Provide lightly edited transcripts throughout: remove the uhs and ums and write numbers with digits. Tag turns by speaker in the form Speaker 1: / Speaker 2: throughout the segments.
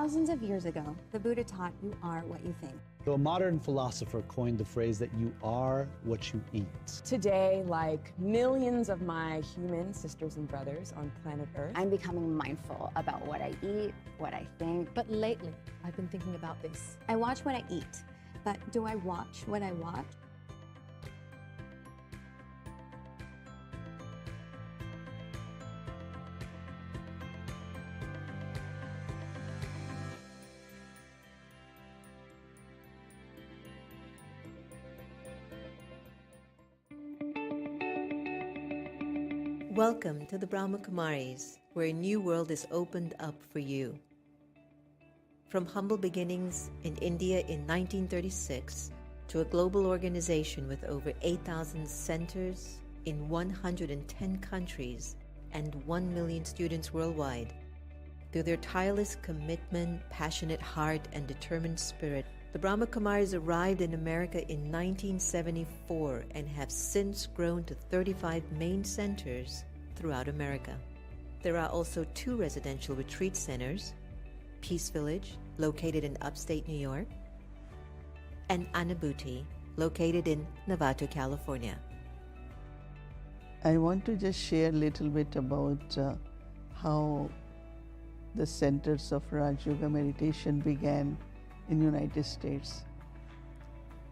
Speaker 1: Thousands of years ago, the Buddha taught you are what you think.
Speaker 2: So a modern philosopher coined the phrase that you are what you eat.
Speaker 3: Today, like millions of my human sisters and brothers on planet Earth,
Speaker 1: I'm becoming mindful about what I eat, what I think.
Speaker 4: But lately, I've been thinking about this.
Speaker 1: I watch what I eat, but do I watch what I watch?
Speaker 5: Welcome to the Brahma Kumaris, where a new world is opened up for you. From humble beginnings in India in 1936 to a global organization with over 8,000 centers in 110 countries and 1 million students worldwide, through their tireless commitment, passionate heart, and determined spirit, the Brahma Kumaris arrived in America in 1974 and have since grown to 35 main centers throughout America. There are also 2 residential retreat centers, Peace Village, located in upstate New York, and Anubhuti, located in Novato, California.
Speaker 6: I want to just share a little bit about how the centers of Raj Yoga meditation began in United States.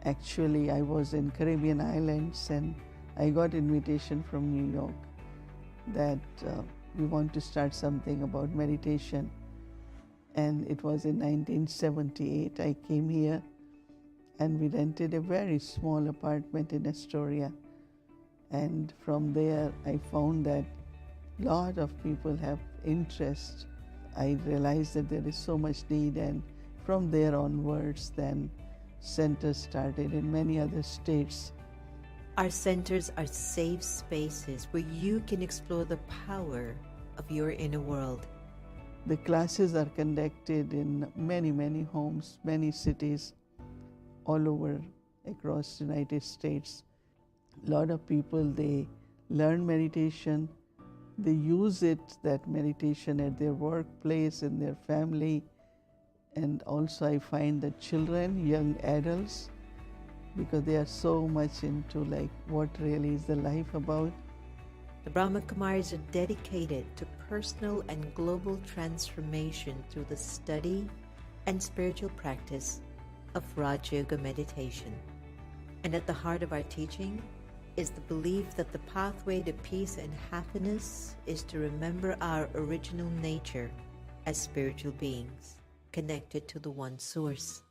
Speaker 6: Actually, I was in Caribbean islands and I got invitation from New York that we want to start something about meditation. And it was in 1978 I came here and we rented a very small apartment in Astoria. And from there I found that a lot of people have interest. I realized that there is so much need, and from there onwards, then centers started in many other states.
Speaker 5: Our centers are safe spaces where you can explore the power of your inner world.
Speaker 6: The classes are conducted in many homes, many cities, all over across the United States. A lot of people, they learn meditation, they use it, that meditation at their workplace, in their family. And also I find that children, young adults, because they are so much into like what really is the life about.
Speaker 5: The Brahma Kumaris are dedicated to personal and global transformation through the study and spiritual practice of Raj Yoga meditation. And at the heart of our teaching is the belief that the pathway to peace and happiness is to remember our original nature as spiritual beings, connected to the one source.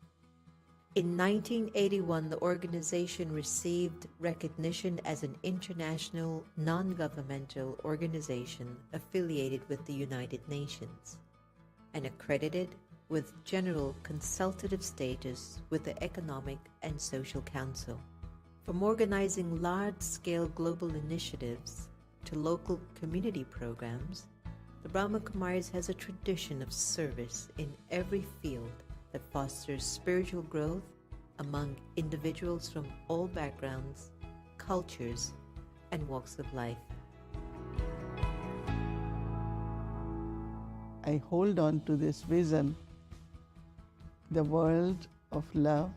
Speaker 5: In 1981, the organization received recognition as an international non-governmental organization affiliated with the United Nations and accredited with general consultative status with the Economic and Social Council. From organizing large-scale global initiatives to local community programs, the Brahma Kumaris has a tradition of service in every field that fosters spiritual growth among individuals from all backgrounds, cultures, and walks of life.
Speaker 6: I hold on to this vision, the world of love,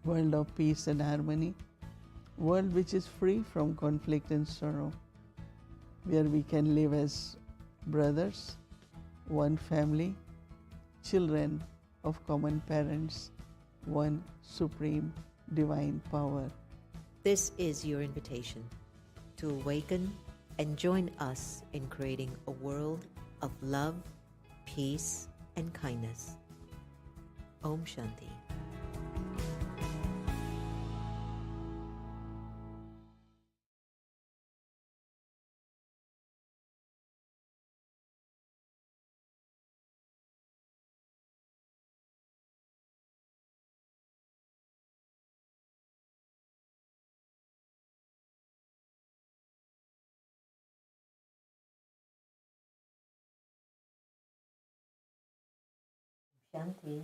Speaker 6: world of peace and harmony, world which is free from conflict and sorrow, where we can live as brothers, one family, children of common parents, one supreme divine power.
Speaker 5: This is your invitation to awaken and join us in creating a world of love, peace, and kindness. Om Shanti. Shanti.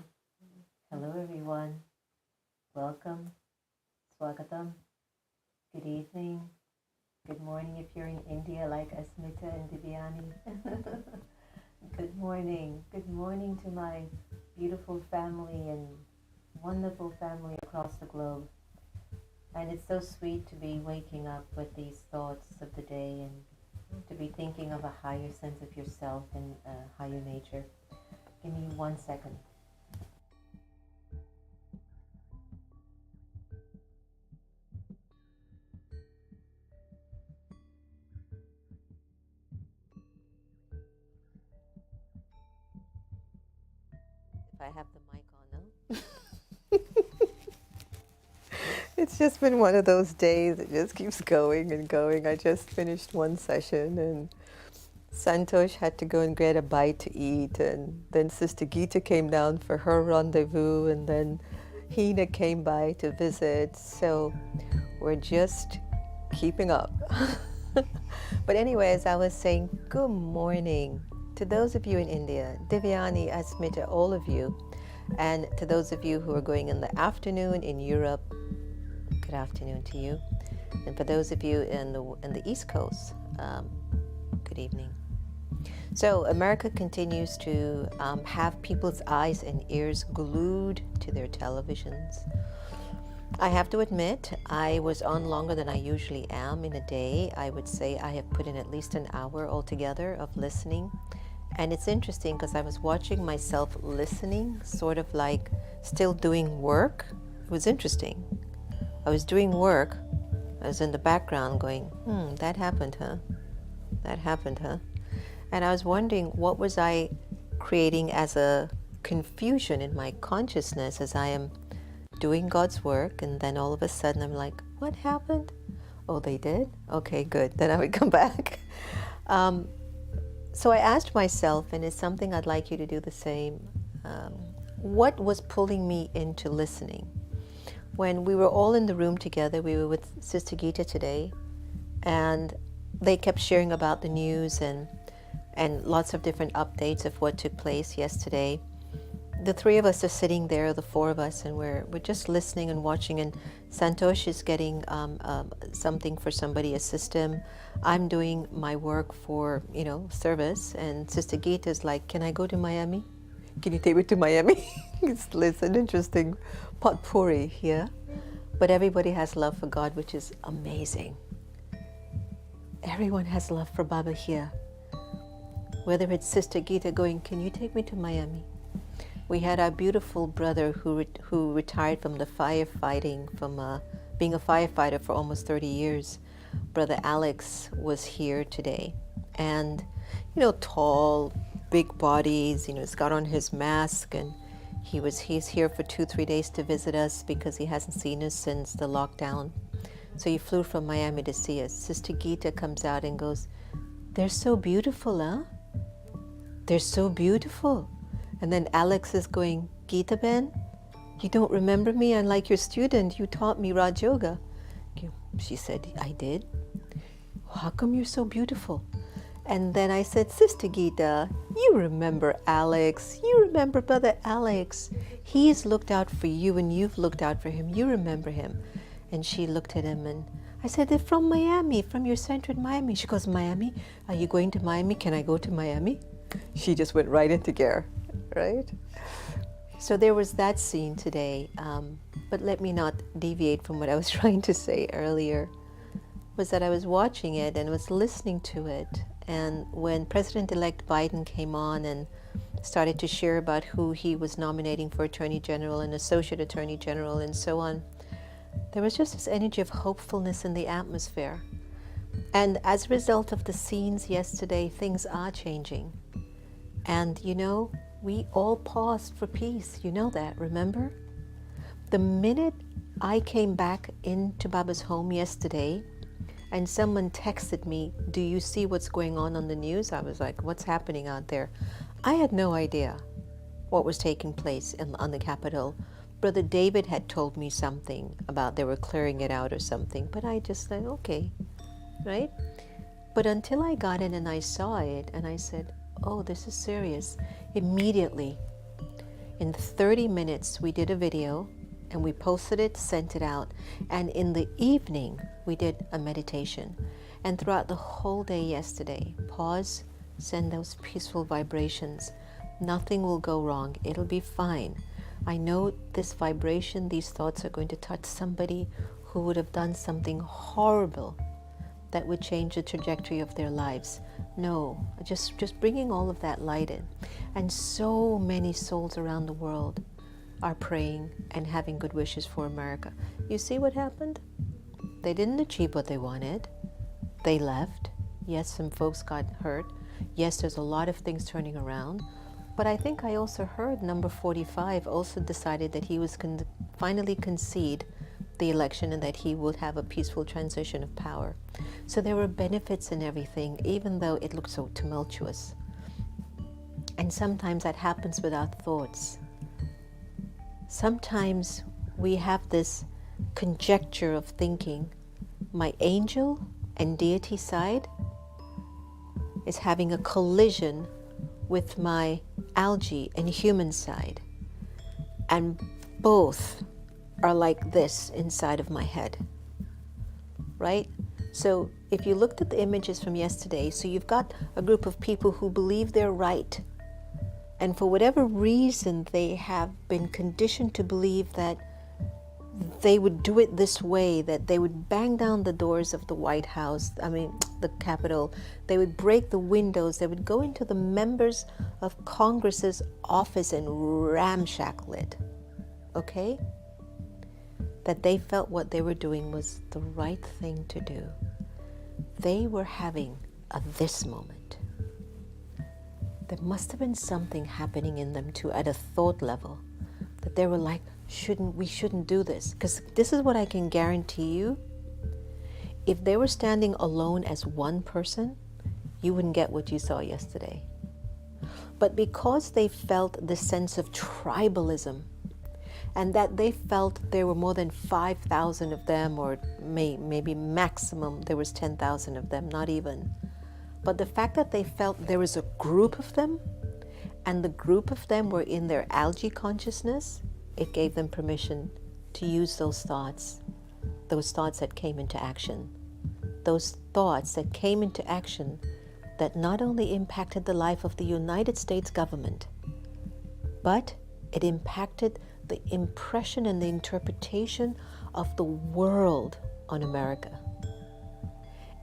Speaker 5: Hello everyone. Welcome. Swagatam. Good evening. Good morning if you're in India like Asmita and Divyani. Good morning. Good morning to my beautiful family and wonderful family across the globe. And it's so sweet to be waking up with these thoughts of the day and to be thinking of a higher sense of yourself and a higher nature. Give me 1 second. If I have the mic on, no? It's just been one of those days. It just keeps going and going. I just finished one session and Santosh had to go and get a bite to eat, and then Sister Geeta came down for her rendezvous, and then Hina came by to visit. So we're just keeping up. But anyway, as I was saying, good morning to those of you in India, Divyani, Asmita, all of you, and to those of you who are going in the afternoon in Europe, good afternoon to you, and for those of you in the East Coast, good evening. So America continues to have people's eyes and ears glued to their televisions. I have to admit, I was on longer than I usually am in a day. I would say I have put in at least an hour altogether of listening. And it's interesting because I was watching myself listening, sort of like still doing work. It was interesting. I was doing work. I was in the background going, that happened, huh? That happened, huh? And I was wondering, what was I creating as a confusion in my consciousness as I am doing God's work, and then all of a sudden I'm like, what happened? Oh, they did? Okay, good. Then I would come back. So I asked myself, and it's something I'd like you to do the same, what was pulling me into listening? When we were all in the room together, we were with Sister Geeta today, and they kept sharing about the news and lots of different updates of what took place yesterday. The three of us are sitting there, the four of us, and we're just listening and watching, and Santosh is getting something for somebody, a system. I'm doing my work for, service, and Sister Geeta is like, can I go to Miami? Can you take me to Miami? It's an interesting potpourri here. But everybody has love for God, which is amazing. Everyone has love for Baba here. Whether it's Sister Geeta going, can you take me to Miami? We had our beautiful brother who retired from the firefighting, from being a firefighter for almost 30 years. Brother Alex was here today. And, tall, big bodies, he's got on his mask, and he's here for 2-3 days to visit us because he hasn't seen us since the lockdown. So he flew from Miami to see us. Sister Geeta comes out and goes, they're so beautiful, huh? They're so beautiful. And then Alex is going, Geeta Ben, you don't remember me? I'm like your student. You taught me Raj Yoga. She said, I did. How come you're so beautiful? And then I said, Sister Geeta, you remember Alex. You remember Brother Alex. He's looked out for you and you've looked out for him. You remember him. And she looked at him and I said, they're from Miami, from your center in Miami. She goes, Miami? Are you going to Miami? Can I go to Miami? She just went right into gear. Right? So there was that scene today, but let me not deviate from what I was trying to say earlier, was that I was watching it and was listening to it, and when President-elect Biden came on and started to share about who he was nominating for Attorney General and Associate Attorney General and so on, there was just this energy of hopefulness in the atmosphere. And as a result of the scenes yesterday, things are changing. And we all paused for peace. You know that, remember? The minute I came back into Baba's home yesterday and someone texted me, do you see what's going on the news? I was like, what's happening out there? I had no idea what was taking place on the Capitol. Brother David had told me something about they were clearing it out or something, but I just said, okay, right? But until I got in and I saw it and I said, oh, this is serious. Immediately, in 30 minutes, we did a video and we posted it, sent it out. And in the evening, we did a meditation. And throughout the whole day yesterday, pause, Send those peaceful vibrations. Nothing will go wrong. It'll be fine. I know this vibration, these thoughts are going to touch somebody who would have done something horrible that would change the trajectory of their lives. No, just bringing all of that light in. And so many souls around the world are praying and having good wishes for America. You see what happened? They didn't achieve what they wanted. They left. Yes, some folks got hurt. Yes, there's a lot of things turning around. But I think I also heard number 45 also decided that he was finally concede the election and that he would have a peaceful transition of power. So there were benefits in everything, even though it looked so tumultuous. And sometimes that happens with our thoughts. Sometimes we have this conjecture of thinking, my angel and deity side is having a collision with my algae and human side. And both are like this inside of my head, right? So if you looked at the images from yesterday, so you've got a group of people who believe they're right. And for whatever reason, they have been conditioned to believe that they would do it this way, that they would bang down the doors of the White House, the Capitol, they would break the windows, they would go into the members of Congress's office and ramshackle it, okay? That they felt what they were doing was the right thing to do. They were having a this moment. There must have been something happening in them too, at a thought level, that they were like, we shouldn't do this. Because this is what I can guarantee you. If they were standing alone as one person, you wouldn't get what you saw yesterday. But because they felt the sense of tribalism, and that they felt there were more than 5,000 of them, or maybe maximum there was 10,000 of them, not even. But the fact that they felt there was a group of them, and the group of them were in their algae consciousness, it gave them permission to use those thoughts that came into action. Those thoughts that came into action that not only impacted the life of the United States government, but it impacted the impression and the interpretation of the world on America.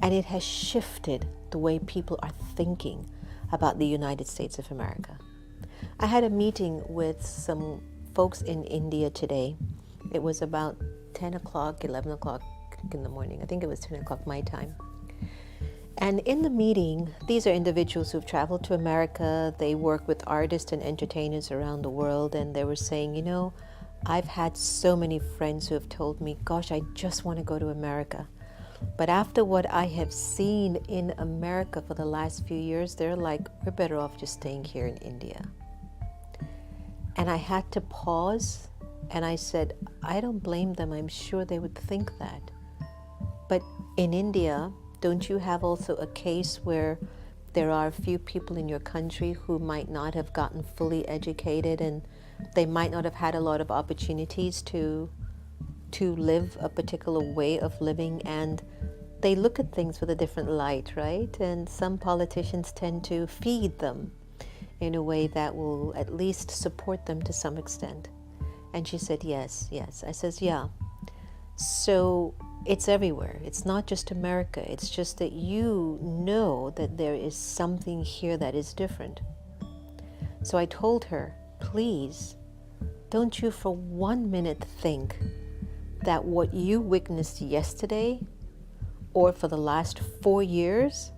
Speaker 5: And it has shifted the way people are thinking about the United States of America. I had a meeting with some folks in India today. It was about 10 o'clock, 11 o'clock in the morning. I think it was 10 o'clock my time. And in the meeting, these are individuals who've traveled to America. They work with artists and entertainers around the world. And they were saying, I've had so many friends who have told me, gosh, I just want to go to America. But after what I have seen in America for the last few years, they're like, we're better off just staying here in India. And I had to pause and I said, I don't blame them. I'm sure they would think that. But in India, don't you have also a case where there are a few people in your country who might not have gotten fully educated, and they might not have had a lot of opportunities to live a particular way of living, and they look at things with a different light, right? And some politicians tend to feed them in a way that will at least support them to some extent. And she said, yes. I says, yeah. So it's everywhere. It's not just America. It's just that you know that there is something here that is different. So I told her, please, don't you for 1 minute think that what you witnessed yesterday or for the last 4 years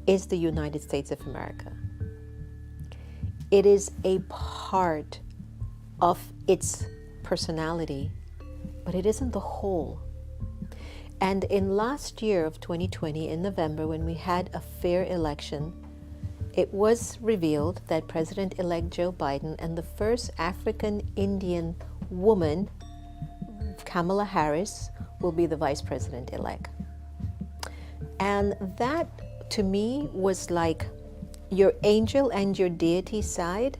Speaker 5: is the United States of America. It is a part of its personality, but it isn't the whole. And in last year of 2020, in November, when we had a fair election, it was revealed that President-elect Joe Biden and the first African Indian woman, Kamala Harris, will be the Vice President-elect. And that, to me, was like your angel and your deity side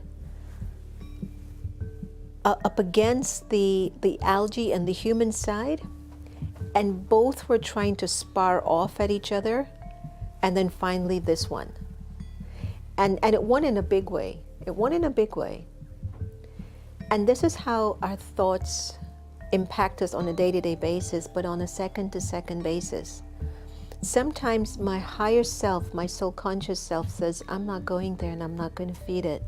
Speaker 5: up against the algae and the human side, and both were trying to spar off at each other, and then finally this one. And it won in a big way. It won in a big way. And this is how our thoughts impact us on a day-to-day basis, but on a second-to-second basis. Sometimes my higher self, my soul conscious self says, I'm not going there and I'm not going to feed it.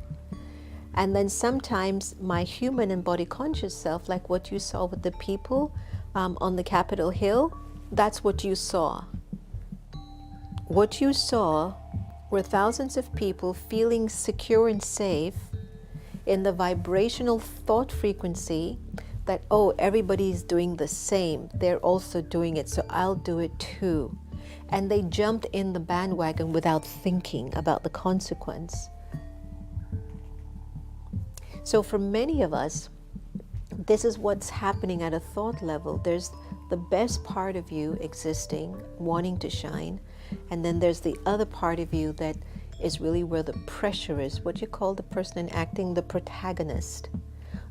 Speaker 5: And then sometimes my human and body conscious self, like what you saw with the people on the Capitol Hill, that's what you saw. What you saw were thousands of people feeling secure and safe in the vibrational thought frequency that, oh, everybody's doing the same. They're also doing it, so I'll do it too. And they jumped in the bandwagon without thinking about the consequence. So for many of us, this is what's happening at a thought level. There's the best part of you existing, wanting to shine, and then there's the other part of you that is really where the pressure is, what you call the person in acting, the protagonist.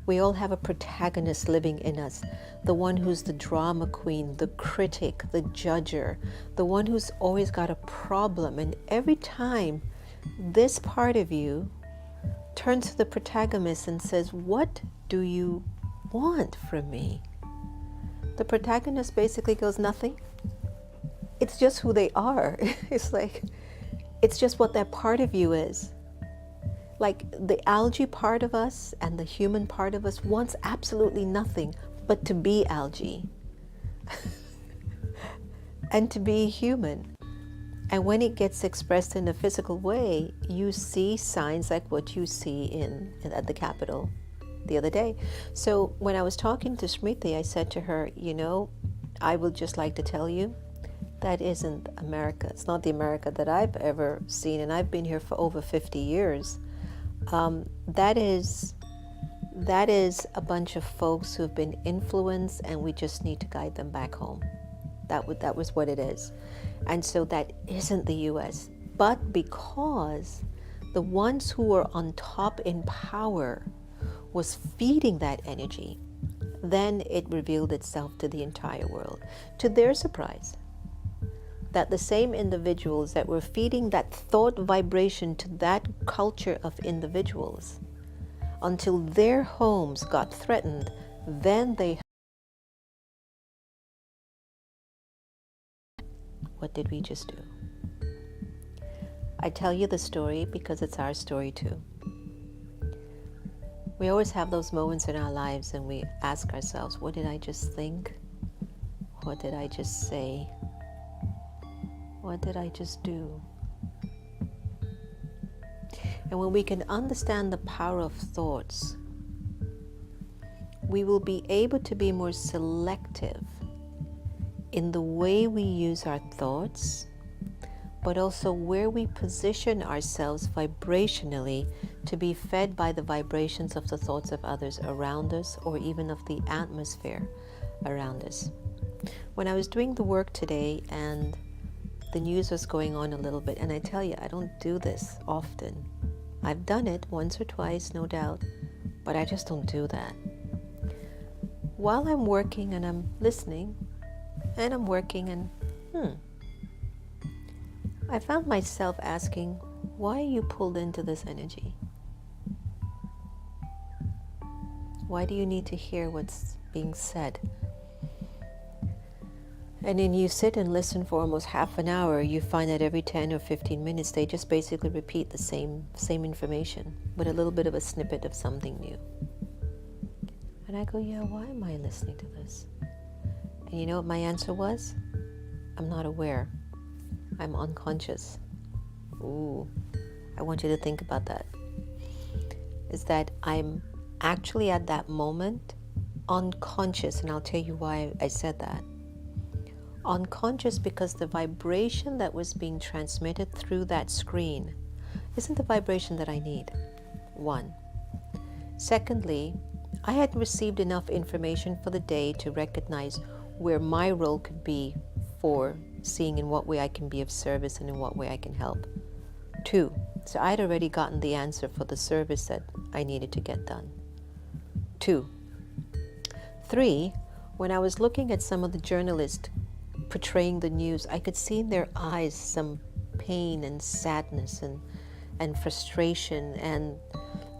Speaker 5: We all have a protagonist living in us, the one who's the drama queen, the critic, the judger, the one who's always got a problem. And every time this part of you turns to the protagonist and says, what do you want from me? The protagonist basically goes, nothing. It's just who they are. It's like, it's just what that part of you is. Like the algae part of us and the human part of us wants absolutely nothing but to be algae and to be human. And when it gets expressed in a physical way, you see signs like what you see at the Capitol the other day. So when I was talking to Smriti, I said to her, you know, I would just like to tell you, that isn't America. It's not the America that I've ever seen, and I've been here for over 50 years. That is a bunch of folks who have been influenced, and we just need to guide them back home. That was what it is. And so that isn't the US. But because the ones who were on top in power was feeding that energy, then it revealed itself to the entire world. To their surprise, that the same individuals that were feeding that thought vibration to that culture of individuals until their homes got threatened, then they... What did we just do? I tell you the story because it's our story too. We always have those moments in our lives and we ask ourselves, what did I just think? What did I just say? What did I just do? And when we can understand the power of thoughts, we will be able to be more selective in the way we use our thoughts, but also where we position ourselves vibrationally to be fed by the vibrations of the thoughts of others around us, or even of the atmosphere around us. When I was doing the work today and the news was going on a little bit, and I tell you, I don't do this often. I've done it once or twice, no doubt, but I just don't do that. While I'm working and I'm listening, and I'm working and I found myself asking, why are you pulled into this energy? Why do you need to hear what's being said? And then you sit and listen for almost half an hour, you find that every 10 or 15 minutes they just basically repeat the same information with a little bit of a snippet of something new. And I go, yeah, why am I listening to this? And you know what my answer was? I'm not aware. I'm unconscious. Ooh, I want you to think about that. Is that I'm actually at that moment unconscious, and I'll tell you why I said that. Unconscious because the vibration that was being transmitted through that screen isn't the vibration that I need. One. Secondly, I had received enough information for the day to recognize where my role could be for seeing in what way I can be of service and in what way I can help. Two, so I'd already gotten the answer for the service that I needed to get done. Two. Three, when I was looking at some of the journalists portraying the news, I could see in their eyes some pain and sadness and frustration. And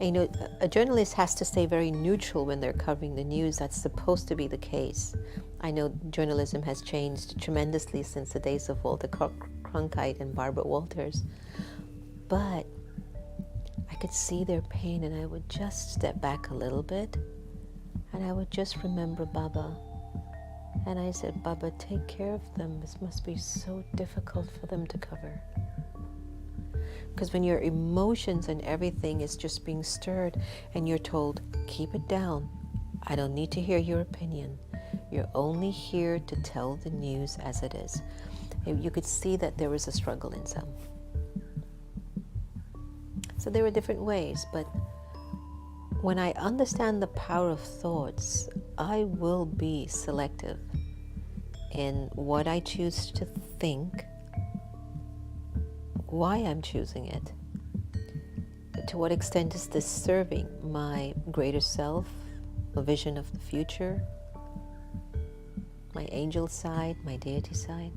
Speaker 5: you know, a journalist has to stay very neutral when they're covering the news. That's supposed to be the case. I know journalism has changed tremendously since the days of Walter Cronkite and Barbara Walters, but I could see their pain, and I would just step back a little bit, and I would just remember Baba. And I said, Baba, take care of them. This must be so difficult for them to cover. Because when your emotions and everything is just being stirred and you're told, keep it down. I don't need to hear your opinion. You're only here to tell the news as it is. You could see that there was a struggle in some. So there were different ways, but when I understand the power of thoughts, I will be selective in what I choose to think, why I'm choosing it, to what extent is this serving my greater self, a vision of the future, my angel side, my deity side.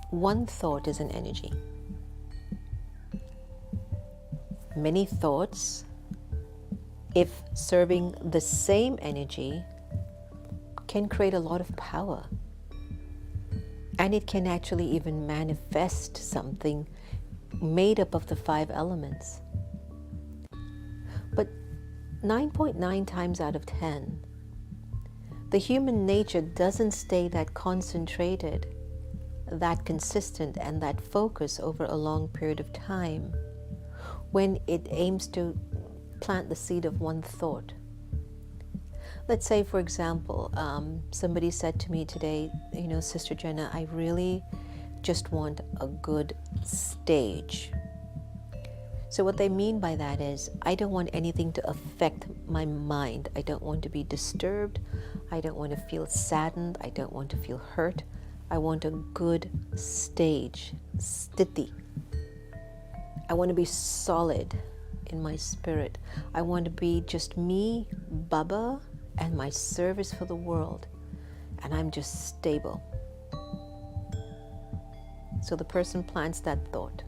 Speaker 5: One thought is an energy. Many thoughts, if serving the same energy, can create a lot of power. And it can actually even manifest something made up of the 5 elements. But 9.9 times out of 10, the human nature doesn't stay that concentrated, that consistent, and that focus over a long period of time when it aims to plant the seed of one thought. Let's say, for example, somebody said to me today, you know, Sister Jenna, I really just want a good stage. So what they mean by that is, I don't want anything to affect my mind. I don't want to be disturbed. I don't want to feel saddened. I don't want to feel hurt. I want a good stage, sthiti. I want to be solid in my spirit. I want to be just me, Baba, and my service for the world. And I'm just stable. So the person plants that thought.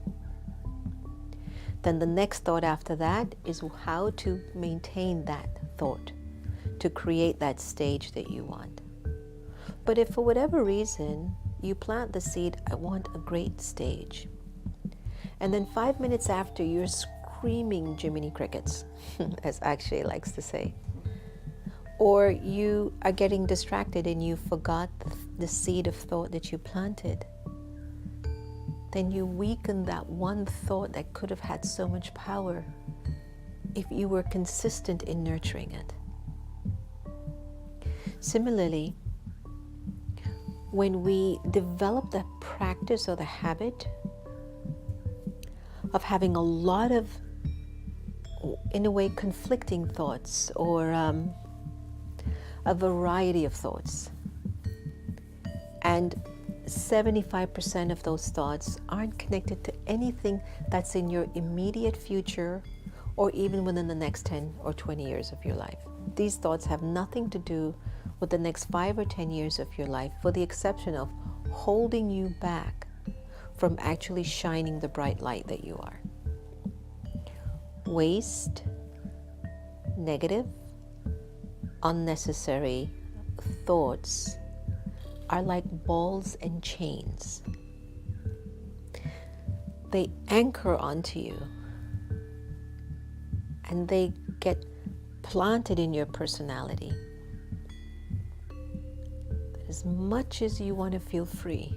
Speaker 5: Then the next thought after that is how to maintain that thought, to create that stage that you want. But if for whatever reason you plant the seed, I want a great stage, and then 5 minutes after you're screaming Jiminy Crickets, as Akshay likes to say, or you are getting distracted and you forgot the seed of thought that you planted, then you weaken that one thought that could have had so much power if you were consistent in nurturing it. Similarly, when we develop the practice or the habit of having a lot of, in a way, conflicting thoughts, or a variety of thoughts, and 75% of those thoughts aren't connected to anything that's in your immediate future or even within the next 10 or 20 years of your life. These thoughts have nothing to do with the next 5 or 10 years of your life, for the exception of holding you back from actually shining the bright light that you are. Waste, negative, unnecessary thoughts are like balls and chains. They anchor onto you and they get planted in your personality. As much as you want to feel free,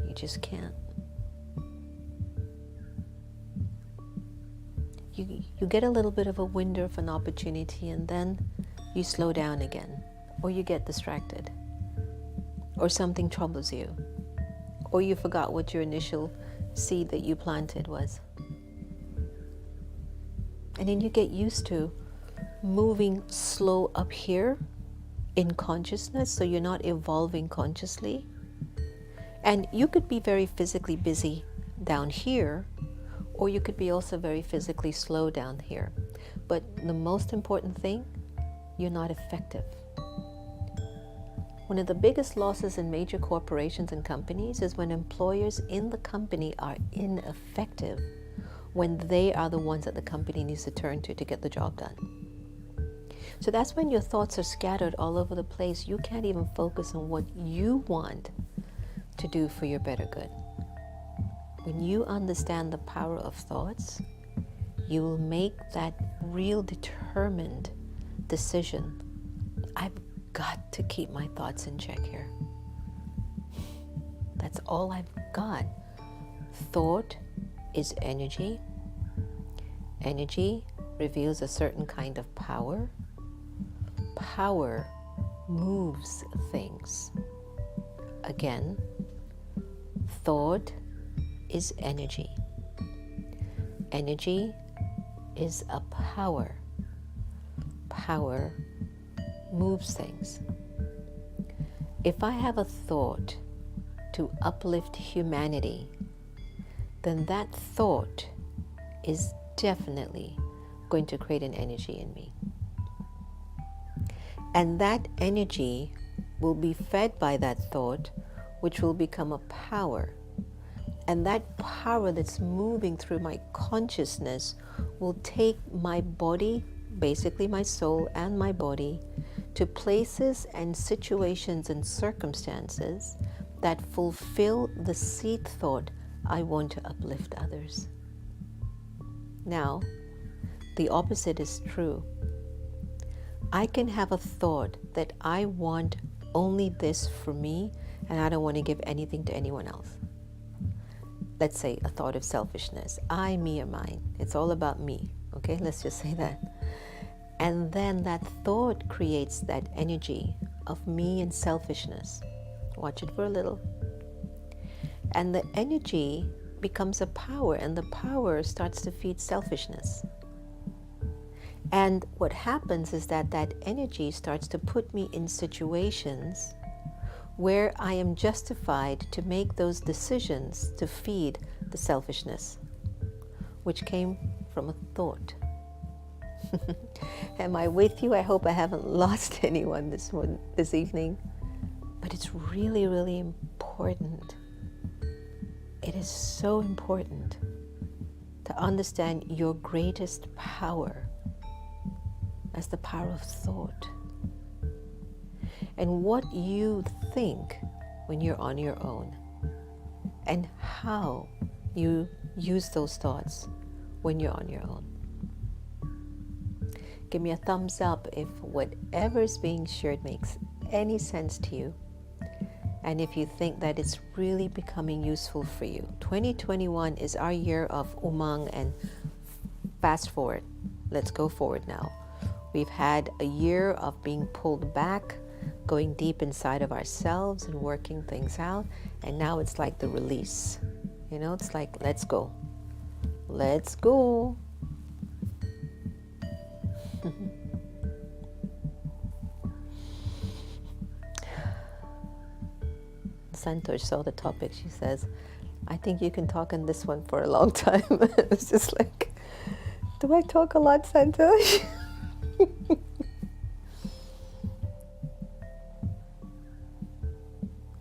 Speaker 5: you just can't. You get a little bit of a window of an opportunity, and then you slow down again, or you get distracted, or something troubles you, or you forgot what your initial seed that you planted was. And then you get used to moving slow up here in consciousness, so you're not evolving consciously. And you could be very physically busy down here, or you could be also very physically slow down here. But the most important thing, you're not effective. One of the biggest losses in major corporations and companies is when employers in the company are ineffective, when they are the ones that the company needs to turn to get the job done. So that's when your thoughts are scattered all over the place. You can't even focus on what you want to do for your better good. When you understand the power of thoughts, you will make that real determined decision. I've got to keep my thoughts in check here. That's all I've got. Thought is energy. Energy reveals a certain kind of power. Power moves things. Again, thought is energy. Energy is a power. Power moves things. If I have a thought to uplift humanity, then that thought is definitely going to create an energy in me. And that energy will be fed by that thought, which will become a power. And that power that's moving through my consciousness will take my body, basically my soul and my body, to places and situations and circumstances that fulfill the seed thought, I want to uplift others. Now, the opposite is true. I can have a thought that I want only this for me and I don't want to give anything to anyone else. Let's say a thought of selfishness. I, me, or mine. It's all about me. Okay, let's just say that. And then that thought creates that energy of me and selfishness. Watch it for a little. And the energy becomes a power, and the power starts to feed selfishness. And what happens is that that energy starts to put me in situations where I am justified to make those decisions to feed the selfishness, which came from a thought. Am I with you? I hope I haven't lost anyone this evening. But it's really, really important. It is so important to understand your greatest power as the power of thought. And what you think when you're on your own, and how you use those thoughts when you're on your own. Give me a thumbs up if whatever is being shared makes any sense to you, and if you think that it's really becoming useful for you. 2021 is our year of umang and fast forward. Let's go forward now. We've had a year of being pulled back, going deep inside of ourselves and working things out, and now it's like the release. You know, it's like, let's go. Let's go. Santosh saw the topic. She says, I think you can talk on this one for a long time. It's just like, do I talk a lot, Santosh?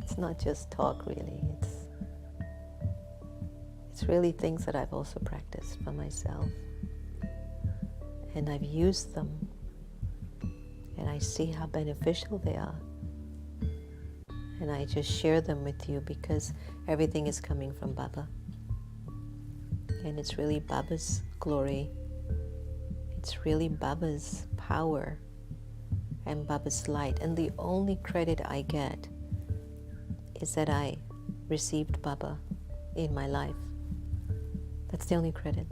Speaker 5: It's not just talk, really. It's really things that I've also practiced for myself. And I've used them. And I see how beneficial they are. And I just share them with you because everything is coming from Baba. And it's really Baba's glory. It's really Baba's power and Baba's light. And the only credit I get is that I received Baba in my life. That's the only credit.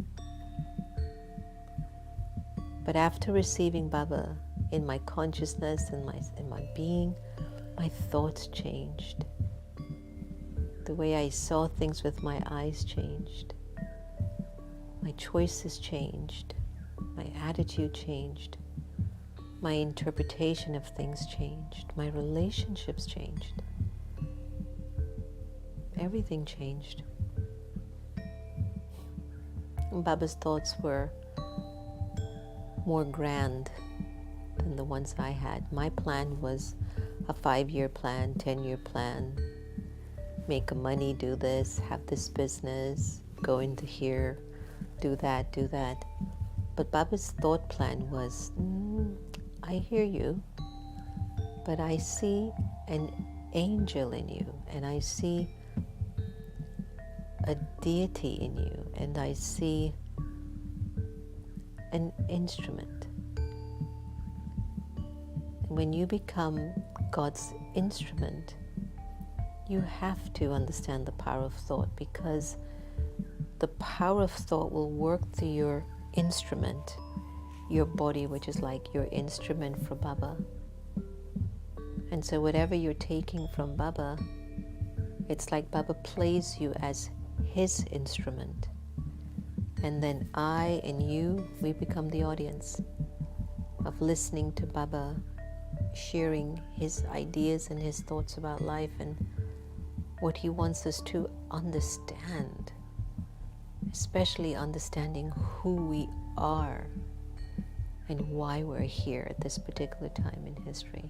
Speaker 5: But after receiving Baba in my consciousness and in my being, my thoughts changed. The way I saw things with my eyes changed. My choices changed. My attitude changed. My interpretation of things changed. My relationships changed. Everything changed. And Baba's thoughts were more grand than the ones I had. My plan was a 5-year plan, 10-year plan, make money, do this, have this business, go into here, do that, do that. But Baba's thought plan was, I hear you, but I see an angel in you, and I see a deity in you, and I see an instrument. And when you become God's instrument, you have to understand the power of thought, because the power of thought will work through your instrument, your body, which is like your instrument for Baba. And so whatever you're taking from Baba, it's like Baba plays you as his instrument. And then I and you, we become the audience of listening to Baba, sharing his ideas and his thoughts about life and what he wants us to understand, especially understanding who we are and why we're here at this particular time in history.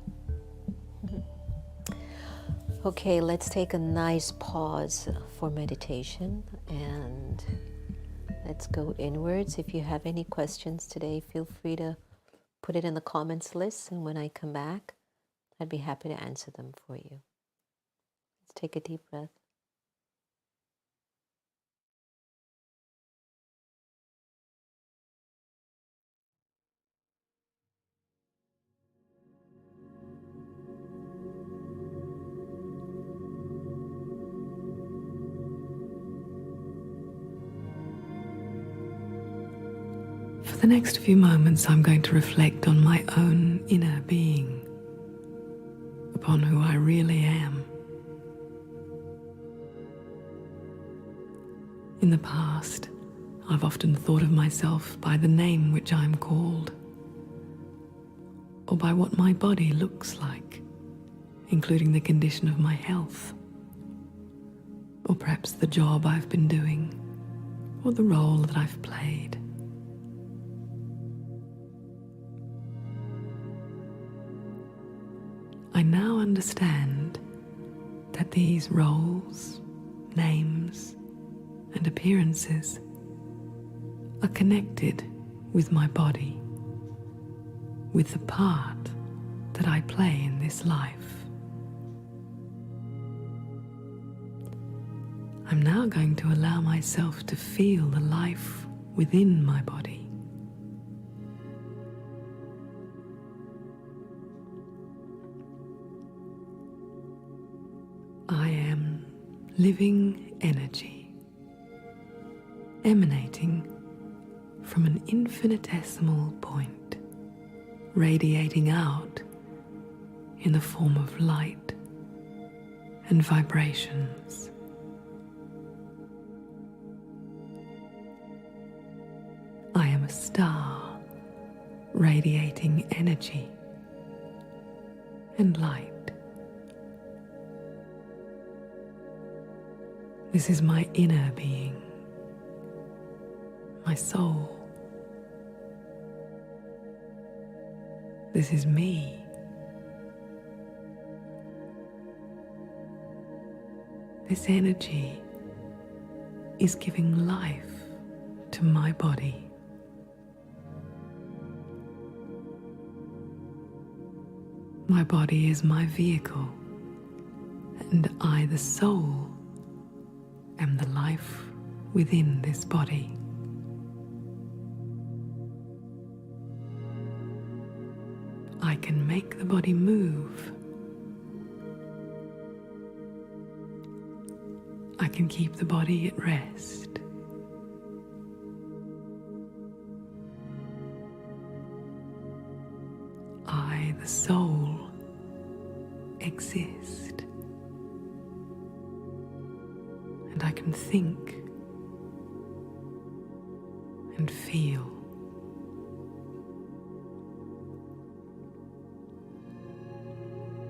Speaker 5: Okay, let's take a nice pause for meditation and let's go inwards. If you have any questions today, feel free to put it in the comments list, and when I come back, I'd be happy to answer them for you. Let's take a deep breath.
Speaker 7: For the next few moments, I'm going to reflect on my own inner being, upon who I really am. In the past, I've often thought of myself by the name which I'm called, or by what my body looks like, including the condition of my health, or perhaps the job I've been doing, or the role that I've played. I now understand that these roles, names, and appearances are connected with my body, with the part that I play in this life. I'm now going to allow myself to feel the life within my body. I am living energy, emanating from an infinitesimal point, radiating out in the form of light and vibrations. I am a star, radiating energy and light. This is my inner being, my soul. This is me. This energy is giving life to my body. My body is my vehicle, and I, the soul, am the life within this body. I can make the body move. I can keep the body at rest. I, the soul, exist. And I can think and feel.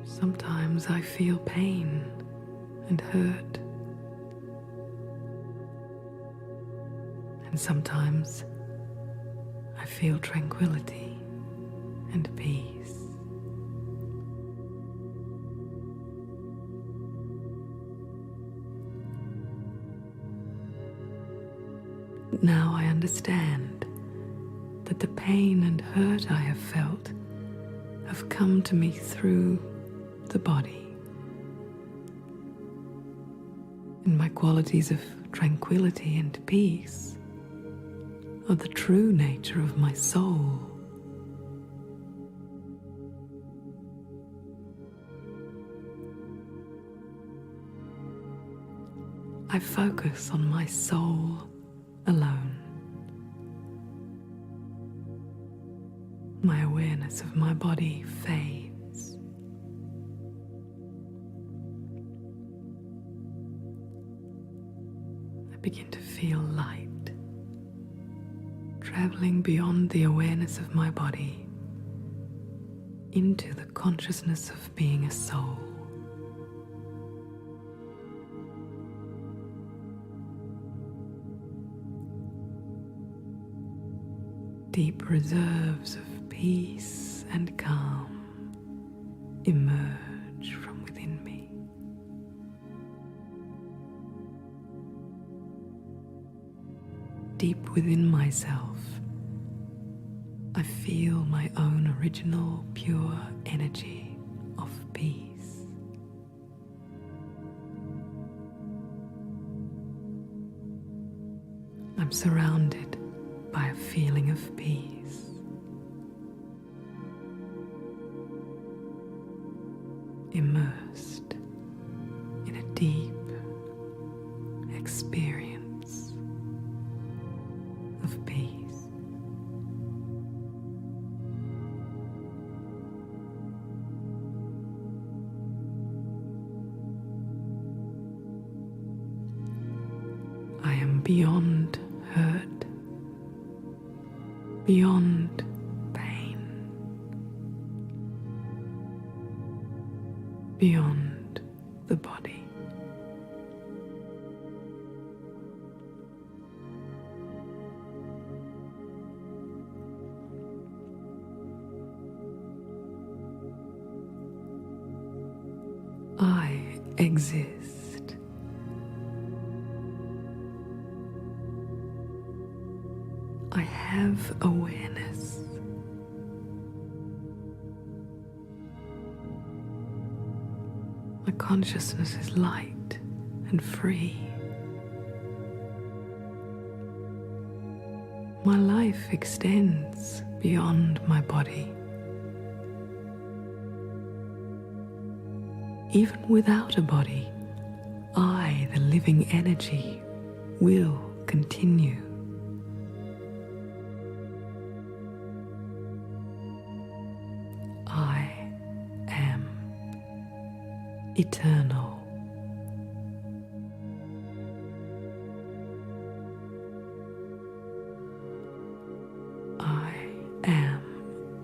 Speaker 7: Sometimes I feel pain and hurt. And sometimes I feel tranquility and peace. But now I understand that the pain and hurt I have felt have come to me through the body. And my qualities of tranquility and peace are the true nature of my soul. I focus on my soul alone. My awareness of my body fades. I begin to feel light, traveling beyond the awareness of my body into the consciousness of being a soul. Deep reserves of peace and calm emerge from within me. Deep within myself, I feel my own original pure energy of peace. I'm surrounded by a feeling of peace. Immersed in a deep experience of peace. I am beyond hurt, beyond pain, beyond the body. I exist. I have awareness. My consciousness is light and free. My life extends beyond my body. Even without a body, I, the living energy, will continue. I am eternal. I am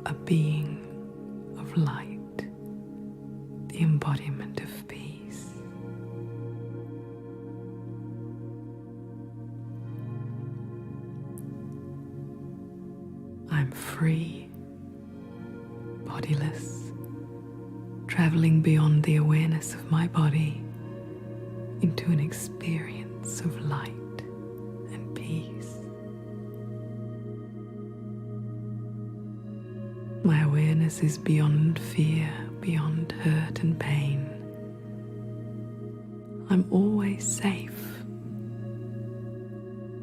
Speaker 7: a being of light, the embodiment of peace. I'm free, bodiless, traveling beyond the awareness of my body into an experience of light and peace. My awareness is beyond fear, beyond hurt and pain. I'm always safe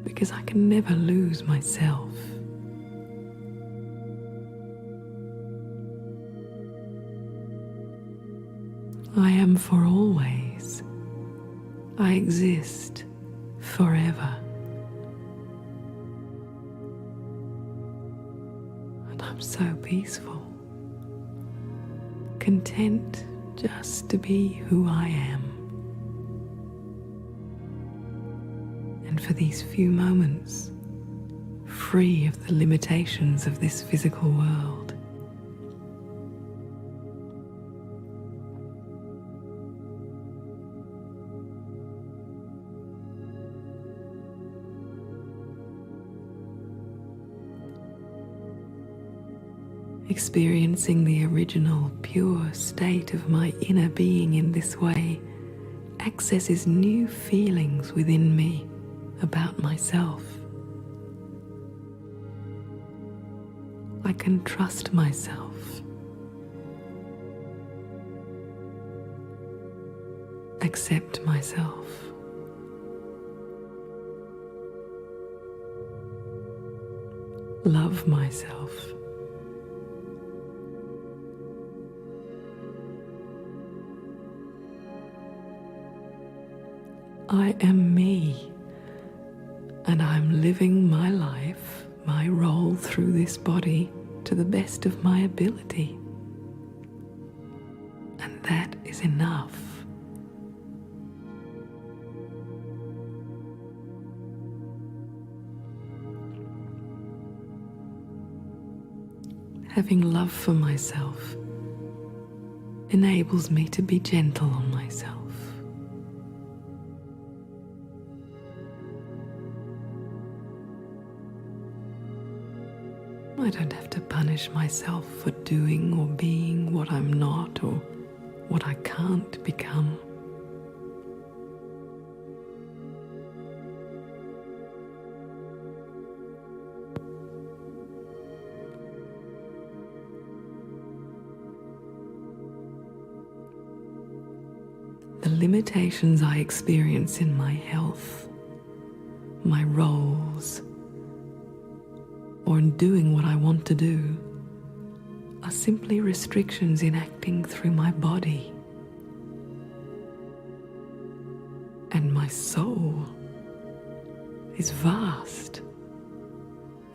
Speaker 7: because I can never lose myself. I am for always. I exist forever. And I'm so peaceful, content just to be who I am. And for these few moments, free of the limitations of this physical world. Experiencing the original, pure state of my inner being in this way accesses new feelings within me about myself I can trust myself. Accept myself. Love myself. I am me, and I'm living my life, my role through this body to the best of my ability. And that is enough. Having love for myself enables me to be gentle on myself. I don't have to punish myself for doing or being what I'm not or what I can't become. The limitations I experience in my health, my roles, or in doing what I want to do are simply restrictions in acting through my body. And my soul is vast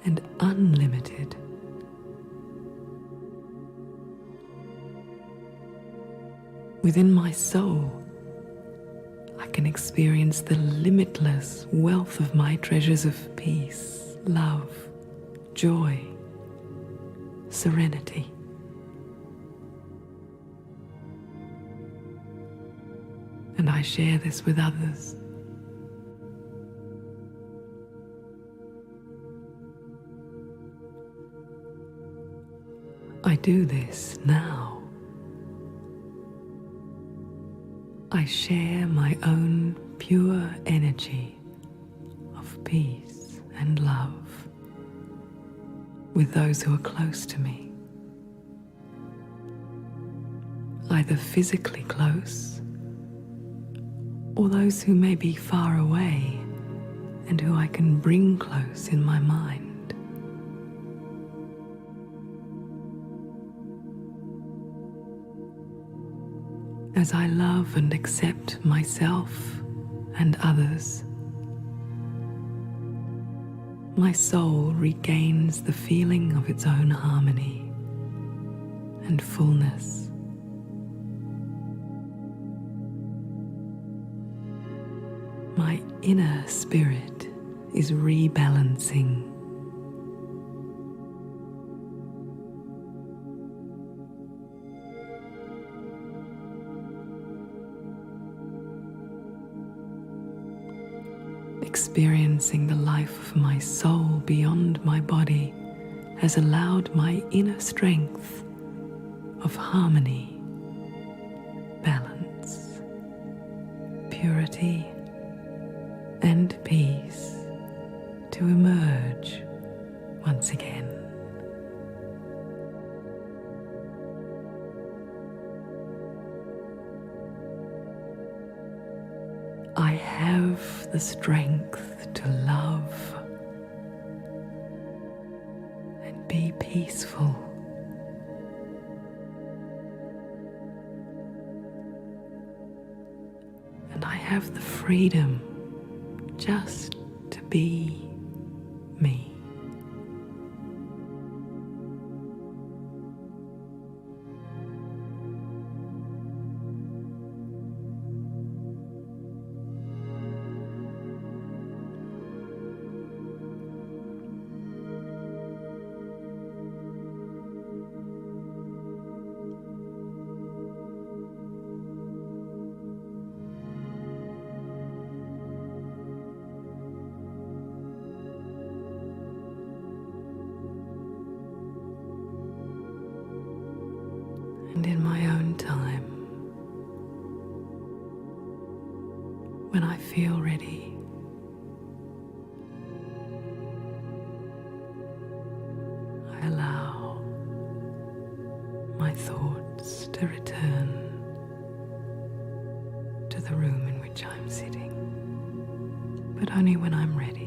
Speaker 7: and unlimited. Within my soul, I can experience the limitless wealth of my treasures of peace, love, joy, serenity. And I share this with others. I do this now. I share my own pure energy of peace and love with those who are close to me, either physically close or those who may be far away and who I can bring close in my mind. As I love and accept myself and others, my soul regains the feeling of its own harmony and fullness. My inner spirit is rebalancing. Experiencing the life of my soul beyond my body has allowed my inner strength of harmony, balance, purity, and peace to emerge once again. I have the strength to love and be peaceful. And I have the freedom just to be me. And in my own time, when I feel ready, I allow thoughts to return to the room in which I'm sitting, but only when I'm ready.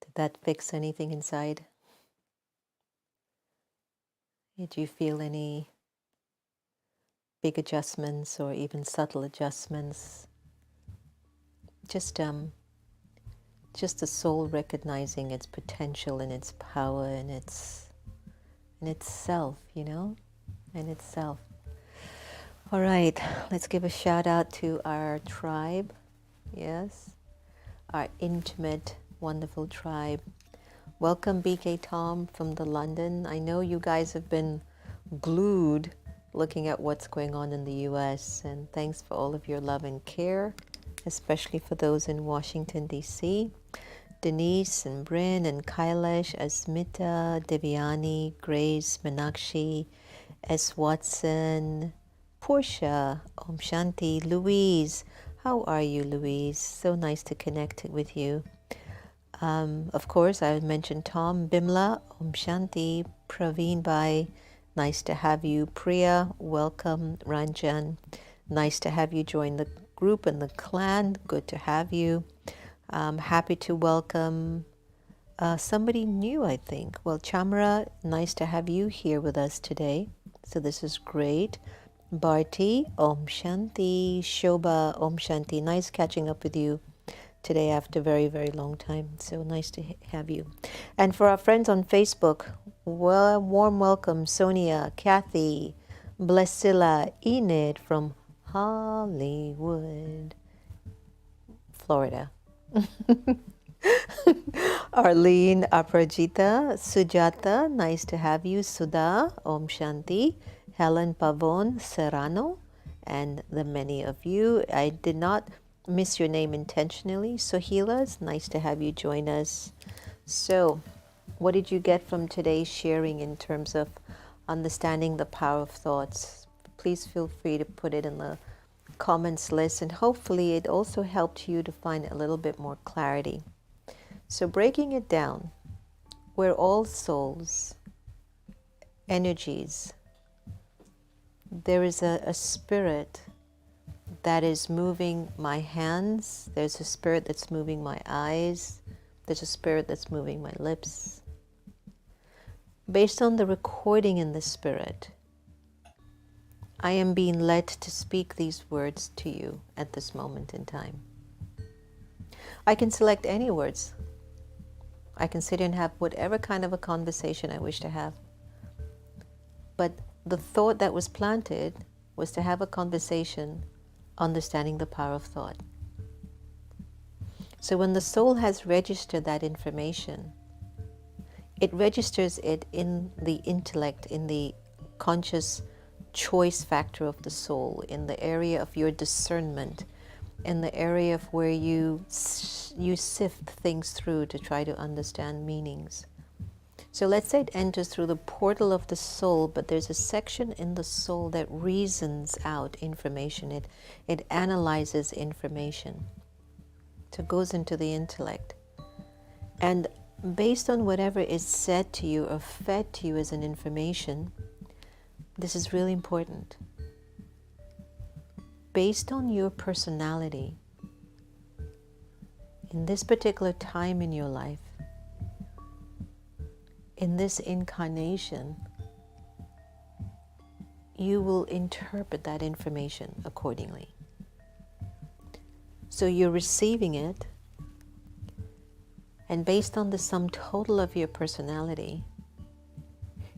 Speaker 5: Did that fix anything inside? Did you feel any big adjustments or even subtle adjustments? Just the soul recognizing its potential and its power and its self, and itself. All right, let's give a shout out to our tribe. Yes, our intimate, wonderful tribe. Welcome, BK Tom from the London. I know you guys have been glued looking at what's going on in the US, and thanks for all of your love and care, especially for those in Washington, D.C. Denise and Bryn and Kailash, Asmita, Devyani, Grace, Meenakshi, S. Watson, Portia, Om Shanti, Louise. How are you, Louise? So nice to connect with you. Of course, I mentioned Tom, Bimla, Om Shanti, Praveen Bhai, nice to have you. Priya, welcome. Ranjan, nice to have you join the group and the clan. Good to have you. Happy to welcome somebody new, I think. Well, Chamra, nice to have you here with us today. So this is great. Bharti, Om Shanti. Shobha, Om Shanti. Nice catching up with you today after a very, very long time. So nice to have you. And for our friends on Facebook, well, warm welcome, Sonia, Kathy, Blessilla, Enid from Hollywood, Florida. Arlene, Aprajita, Sujata, nice to have you. Sudha, Om Shanti, Helen Pavon, Serrano, and the many of you. I did not miss your name intentionally. Sohila, it's nice to have you join us. So, what did you get from today's sharing in terms of understanding the power of thoughts? Please feel free to put it in the comments list, and hopefully it also helped you to find a little bit more clarity. So breaking it down, we're all souls, energies. There is a spirit that is moving my hands. There's a spirit that's moving my eyes. There's a spirit that's moving my lips. Based on the recording in the spirit, I am being led to speak these words to you at this moment in time. I can select any words. I can sit here and have whatever kind of a conversation I wish to have. But the thought that was planted was to have a conversation understanding the power of thought. So when the soul has registered that information, it registers it in the intellect, in the conscious choice factor of the soul, in the area of your discernment, in the area of where you sift things through to try to understand meanings. So let's say it enters through the portal of the soul, but there's a section in the soul that reasons out information. It analyzes information. So it goes into the intellect. And based on whatever is said to you or fed to you as an information, this is really important. Based on your personality, in this particular time in your life, in this incarnation, you will interpret that information accordingly. So you're receiving it, and based on the sum total of your personality,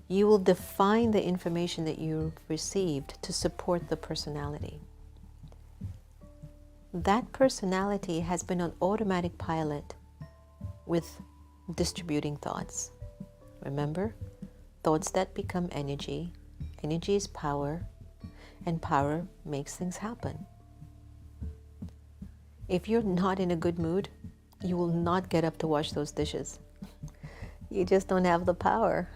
Speaker 5: you will define the information that you've received to support the personality. That personality has been on automatic pilot with distributing thoughts. Remember, thoughts that become energy. Energy is power, and power makes things happen. If you're not in a good mood, you will not get up to wash those dishes. You just don't have the power.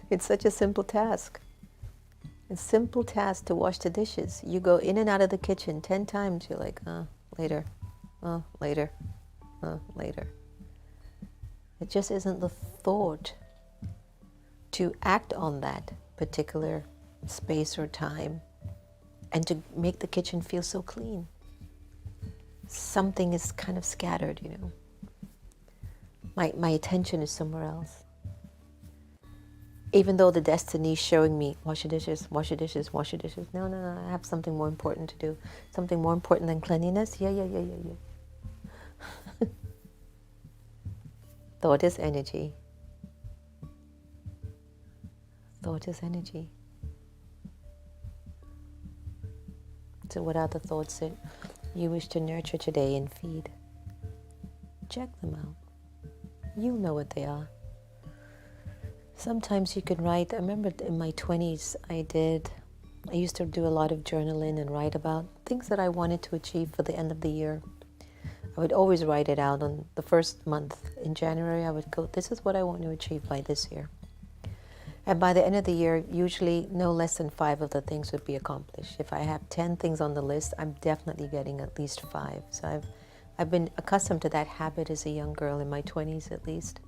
Speaker 5: It's such a simple task. It's a simple task to wash the dishes. You go in and out of the kitchen 10 times, you're like, later, later, later. It just isn't the thought to act on that particular space or time and to make the kitchen feel so clean. Something is kind of scattered, you know. My attention is somewhere else. Even though the destiny is showing me, wash your dishes, wash your dishes, wash your dishes. No, I have something more important to do. Something more important than cleanliness? Yeah. Thought is energy. Thought is energy. So what are the thoughts that you wish to nurture today and feed? Check them out. You'll know what they are. Sometimes you can write. I remember in my 20s, I used to do a lot of journaling and write about things that I wanted to achieve for the end of the year. I would always write it out on the first month. In January, I would go, this is what I want to achieve by this year. And by the end of the year, usually no less than 5 of the things would be accomplished. If I have 10 things on the list, I'm definitely getting at least 5. So I've been accustomed to that habit as a young girl, in my 20s at least.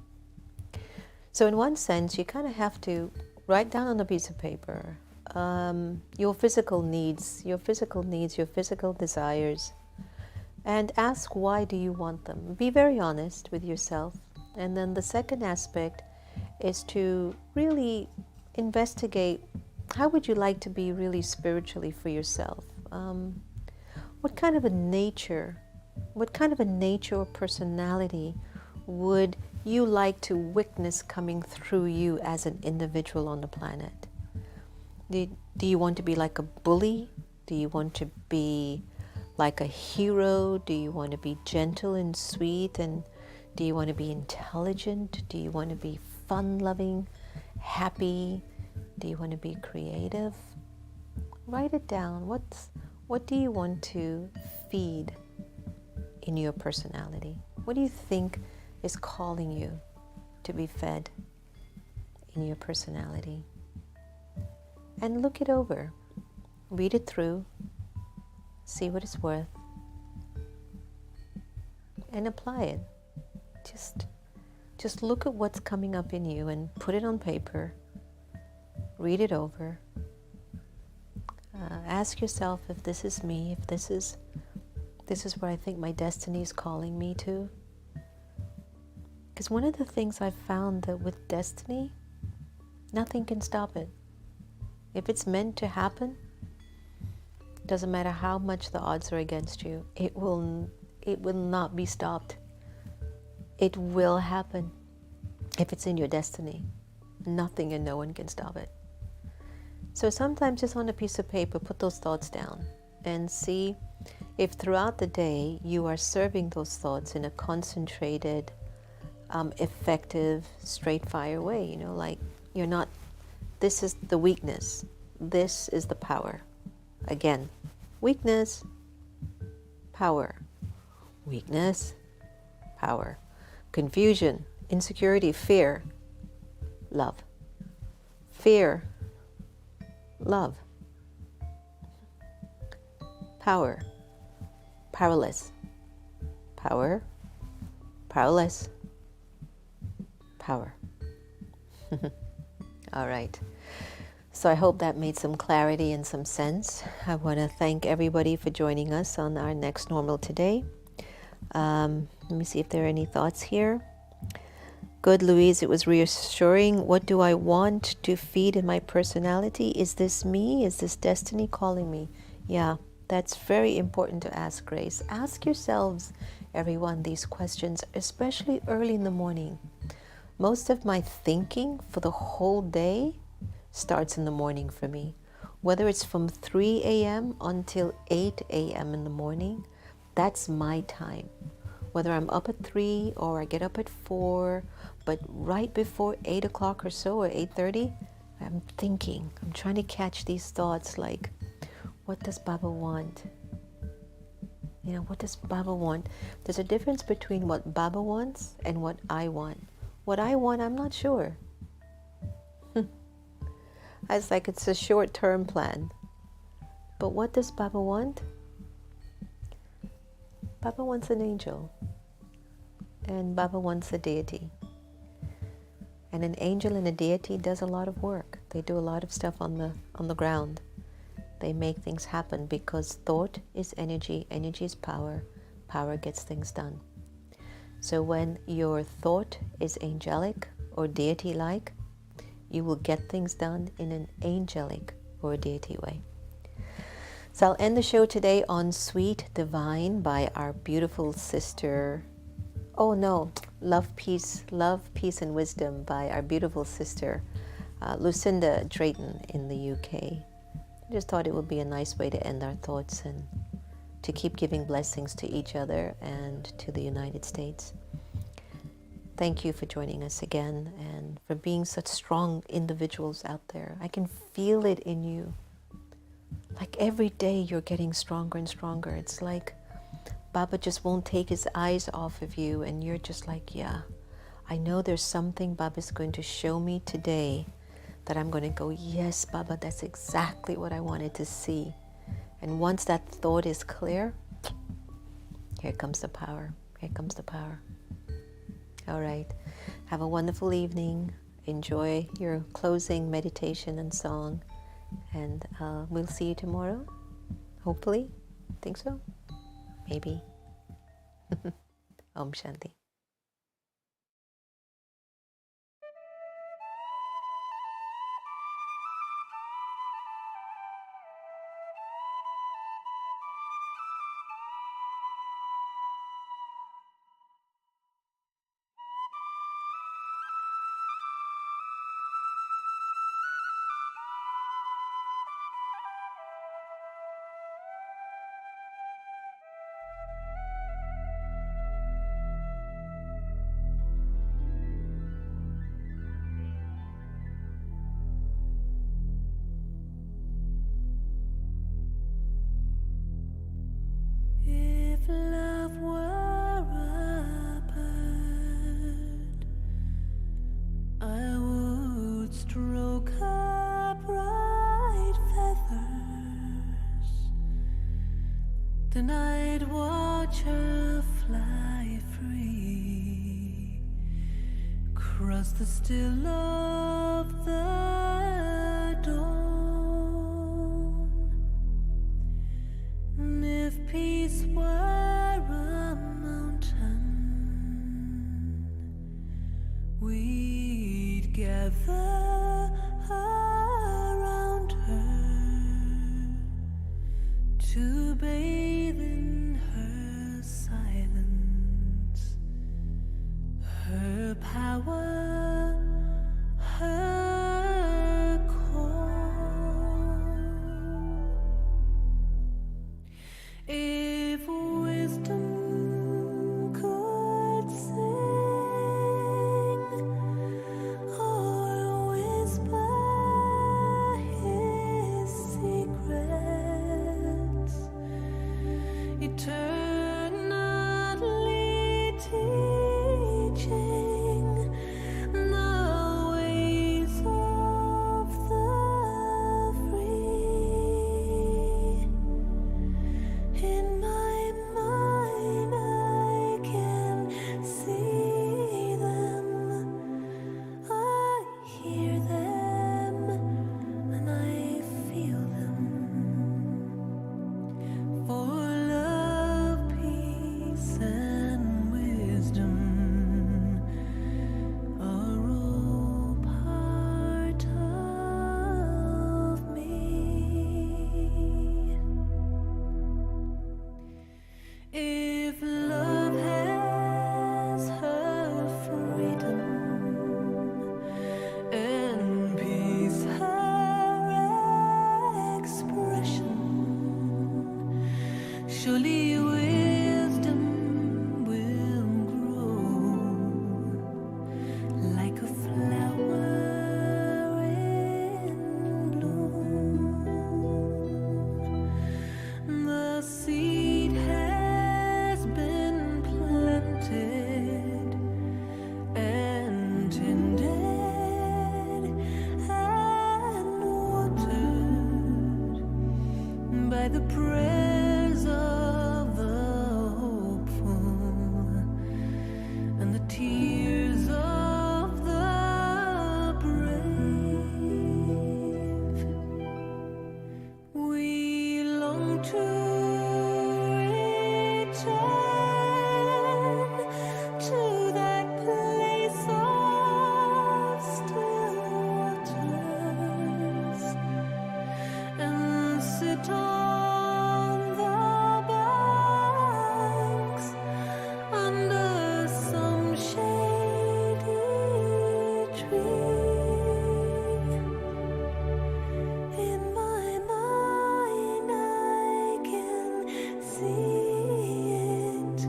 Speaker 5: So in one sense, you kind of have to write down on a piece of paper your physical needs, your physical desires, and ask, why do you want them? Be very honest with yourself. And then the second aspect is to really investigate, how would you like to be really spiritually for yourself? What kind of a nature or personality would you like to witness coming through you as an individual on the planet? Do you want to be like a bully? Do you want to be like a hero? Do you want to be gentle and sweet? And do you want to be intelligent? Do you want to be fun-loving, happy? Do you want to be creative? Write it down. What do you want to feed in your personality? What do you think is calling you to be fed in your personality? And look it over. Read it through. See what it's worth. And apply it. Just look at what's coming up in you and put it on paper. Read it over. Ask yourself if this is me, if this is where I think my destiny is calling me to. Because one of the things I've found that with destiny, nothing can stop it. If it's meant to happen, doesn't matter how much the odds are against you, it will not be stopped. It will happen. If it's in your destiny, nothing and no one can stop it. So sometimes just on a piece of paper, put those thoughts down and see if throughout the day you are serving those thoughts in a concentrated, effective, straight fire way. You know, like you're not, this is the weakness, this is the power. Again, weakness, power. Weakness, power. Confusion, insecurity, fear, love. Fear, love. Power, powerless. Power, powerless. Power. All right. So I hope that made some clarity and some sense. I want to thank everybody for joining us on our next normal today. Let me see if there are any thoughts here. Good, Louise, it was reassuring. What do I want to feed in my personality? Is this me? Is this destiny calling me? Yeah, That's very important to ask, Grace. Ask yourselves, everyone, these questions, especially early in the morning. Most of my thinking for the whole day starts in the morning for me. Whether it's from 3 a.m. until 8 a.m. in the morning, that's my time. Whether I'm up at 3 or I get up at 4, but right before 8 o'clock or so, or 8:30, I'm thinking. I'm trying to catch these thoughts like, what does Baba want? You know, what does Baba want? There's a difference between what Baba wants and what I want. What I want, I'm not sure. It's like it's a short-term plan. But what does Baba want? Baba wants an angel. And Baba wants a deity. And an angel and a deity does a lot of work. They do a lot of stuff on the ground. They make things happen because thought is energy, energy is power, power gets things done. So when your thought is angelic or deity-like, you will get things done in an angelic or a deity way. So I'll end the show today on Sweet Divine by our beautiful sister, Love, Peace and Wisdom by our beautiful sister, Lucinda Drayton in the UK. I just thought it would be a nice way to end our thoughts and to keep giving blessings to each other and to the United States. Thank you for joining us again and for being such strong individuals out there. I can feel it in you. Like every day you're getting stronger and stronger. It's like Baba just won't take his eyes off of you and you're just like, yeah, I know there's something Baba's going to show me today that I'm going to go, yes, Baba, that's exactly what I wanted to see. And once that thought is clear, here comes the power. Here comes the power. All right. Have a wonderful evening. Enjoy your closing meditation and song. And we'll see you tomorrow. Hopefully. Think so? Maybe. Om Shanti.
Speaker 8: The night watcher fly free, cross the still of the dawn. And if peace were a mountain, we'd gather around her to bathe in her silence, her power, her call. If wisdom could sing or whisper his secrets, surely wisdom will grow like a flower in bloom. The seed has been planted and tended and watered by the prayers of the hopeful and the tears of the brave. We long to return to that place of still waters and sit on the banks under some shady tree. In my mind, I can see it,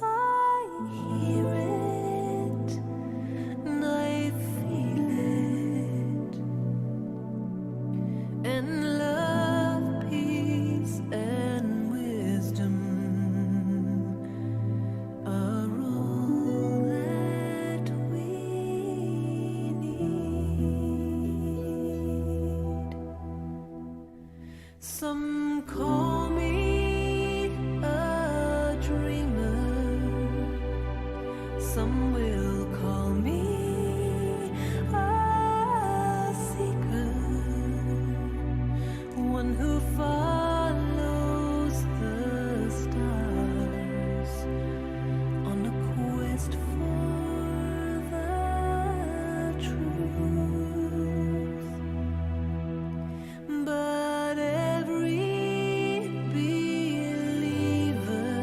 Speaker 8: I hear it, and I feel it. And love, peace, and wisdom are all that we need. Some call me a dreamer, some will call me a seeker, one who follows the stars on a quest for the truth. But every believer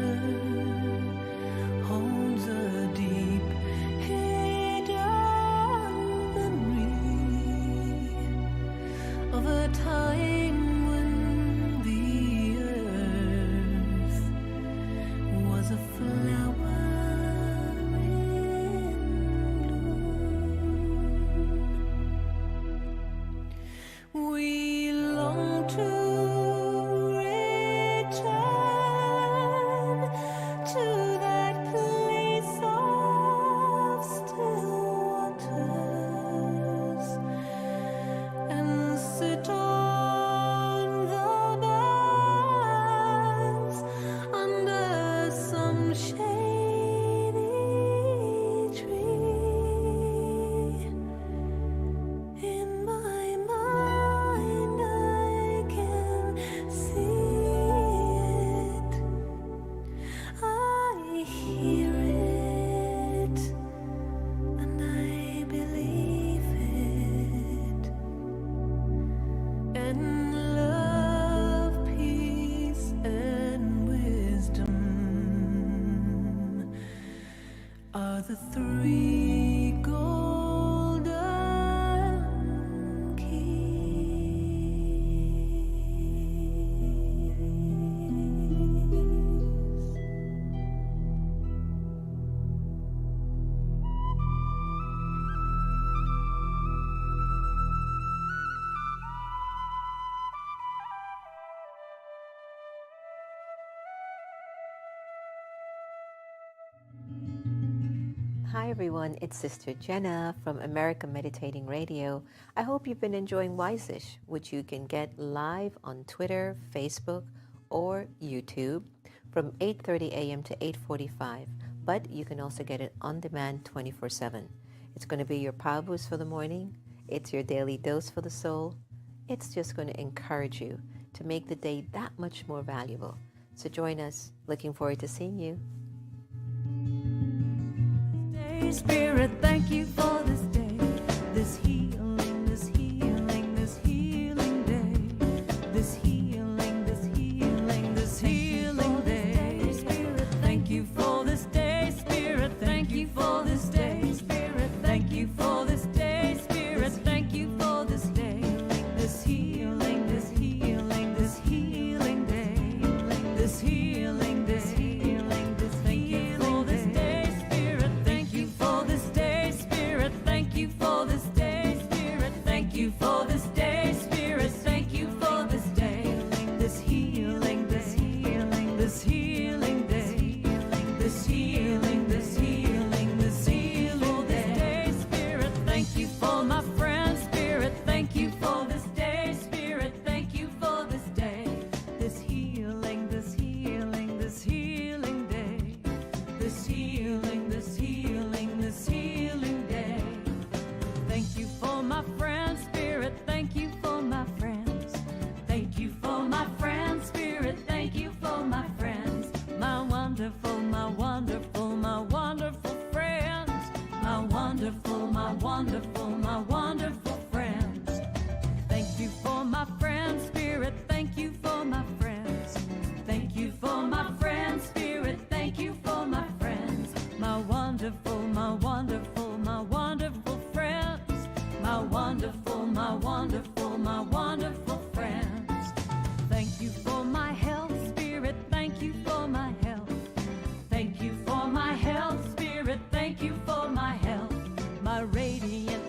Speaker 8: holds a deep hidden memory of a time when the earth was a flower in bloom. We long to return to that place of still waters and sit on the banks under some shady tree. In my mind, I can see it, I hear it, and I believe it. And love, peace, and wisdom are the three golden keys.
Speaker 5: Hi everyone, it's Sister Jenna from America Meditating Radio. I hope you've been enjoying Wiseish, which you can get live on Twitter, Facebook, or YouTube from 8:30 a.m. to 8:45. But you can also get it on demand 24/7. It's going to be your power boost for the morning. It's your daily dose for the soul. It's just going to encourage you to make the day that much more valuable. So join us. Looking forward to seeing you.
Speaker 8: Spirit, thank you for this day, this healing, this healing, this healing day, this healing, this healing, this healing day. Spirit, thank you for this day. Spirit, thank you for this day. Spirit, thank you for this day. Spirit, thank you for this day, this healing, this healing, this healing day, this wonderful friends. Thank you for my friends, Spirit. Thank you for my friends. Thank you for my friends, Spirit. Thank you for my friends. My wonderful, my wonderful, my wonderful friends. My wonderful, my wonderful, my wonderful friends. Thank you for my health, Spirit. Thank you for my health. Thank you for my health, Spirit. Thank you for my health. My radiant